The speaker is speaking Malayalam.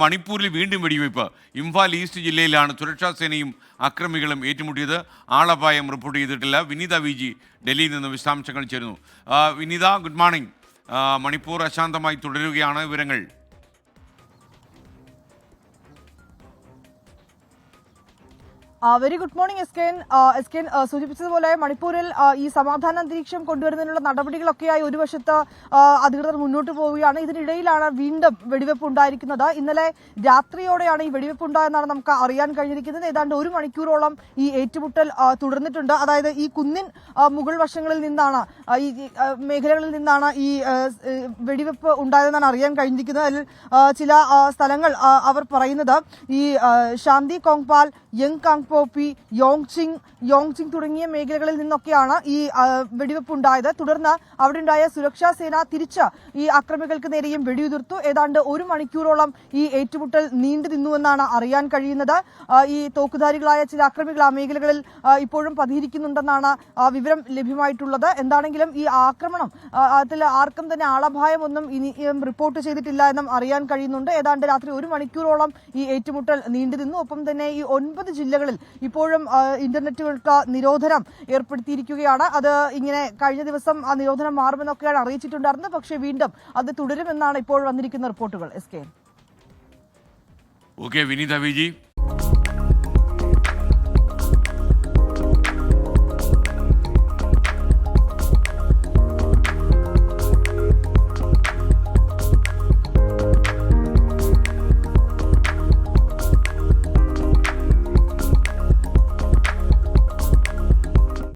മണിപ്പൂരിൽ വീണ്ടും വെടിവയ്പ്. ഇംഫാൽ ഈസ്റ്റ് ജില്ലയിലാണ് സുരക്ഷാ സേനയും അക്രമികളും ഏറ്റുമുട്ടിയത്. ആളപായം റിപ്പോർട്ട് ചെയ്തിട്ടില്ല. വിനീത വി ജി ഡൽഹിയിൽ നിന്ന് വിശദാംശങ്ങൾ ചേരുന്നു. Vineetha, good morning. മണിപ്പൂർ അശാന്തമായി തുടരുകയാണ്. വിവരങ്ങൾ. വെരി ഗുഡ് മോർണിംഗ് എസ് കെൻ സൂചിപ്പിച്ചതുപോലെ മണിപ്പൂരിൽ ഈ സമാധാന അന്തരീക്ഷം കൊണ്ടുവരുന്നതിനുള്ള നടപടികളൊക്കെയായി ഒരു വശത്ത് അധികൃതർ മുന്നോട്ട് പോവുകയാണ്. ഇതിനിടയിലാണ് വീണ്ടും വെടിവെപ്പ് ഉണ്ടായിരിക്കുന്നത്. ഇന്നലെ രാത്രിയോടെയാണ് ഈ വെടിവെപ്പ് ഉണ്ടായെന്നാണ് നമുക്ക് അറിയാൻ കഴിഞ്ഞിരിക്കുന്നത്. ഏതാണ്ട് 1 മണിക്കൂറോളം ഈ ഏറ്റുമുട്ടൽ തുടർന്നിട്ടുണ്ട്. അതായത് ഈ കുന്നിൻ മുകൾ വശങ്ങളിൽ നിന്നാണ്, ഈ മേഖലകളിൽ നിന്നാണ് ഈ വെടിവെപ്പ് ഉണ്ടായതെന്നാണ് അറിയാൻ കഴിഞ്ഞിരിക്കുന്നത്. അതിൽ ചില സ്ഥലങ്ങൾ അവർ പറയുന്നത് ഈ ശാന്തി കോങ്പാൽ, യങ് കാങ്പോപ്പി, യോങ്ചിങ് തുടങ്ങിയ മേഖലകളിൽ നിന്നൊക്കെയാണ് ഈ വെടിവെപ്പ് ഉണ്ടായത്. തുടർന്ന് അവിടെ ഉണ്ടായ സുരക്ഷാ സേന തിരിച്ച് ഈ അക്രമികൾക്ക് നേരെയും വെടിയുതിർത്തു. ഏതാണ്ട് 1 മണിക്കൂറോളം ഈ ഏറ്റുമുട്ടൽ നീണ്ടു നിന്നുവെന്നാണ് അറിയാൻ കഴിയുന്നത്. ഈ തോക്കുധാരികളായ ചില അക്രമികൾ ആ മേഖലകളിൽ ഇപ്പോഴും പതിയിരിക്കുന്നുണ്ടെന്നാണ് വിവരം ലഭ്യമായിട്ടുള്ളത്. എന്താണെങ്കിലും ഈ ആക്രമണം അതിൽ ആർക്കും തന്നെ ആളപായമൊന്നും ഇനിയും റിപ്പോർട്ട് ചെയ്തിട്ടില്ല എന്നും അറിയാൻ കഴിയുന്നുണ്ട്. ഏതാണ്ട് രാത്രി 1 മണിക്കൂറോളം ഈ ഏറ്റുമുട്ടൽ നീണ്ടു നിന്നു. ഒപ്പം തന്നെ ഈ 9 ജില്ലകളിൽ ഇപ്പോഴും ഇന്റർനെറ്റുകൾക്ക് നിരോധനം ഏർപ്പെടുത്തിയിരിക്കുകയാണ്. അത് ഇങ്ങനെ കഴിഞ്ഞ ദിവസം ആ നിരോധനം മാറുമെന്നൊക്കെയാണ് അറിയിച്ചിട്ടുണ്ടായിരുന്നത്. പക്ഷേ വീണ്ടും അത് തുടരുമെന്നാണ് ഇപ്പോൾ വന്നിരിക്കുന്ന റിപ്പോർട്ടുകൾ. S K. ഓക്കെ വിനീത വി ജി.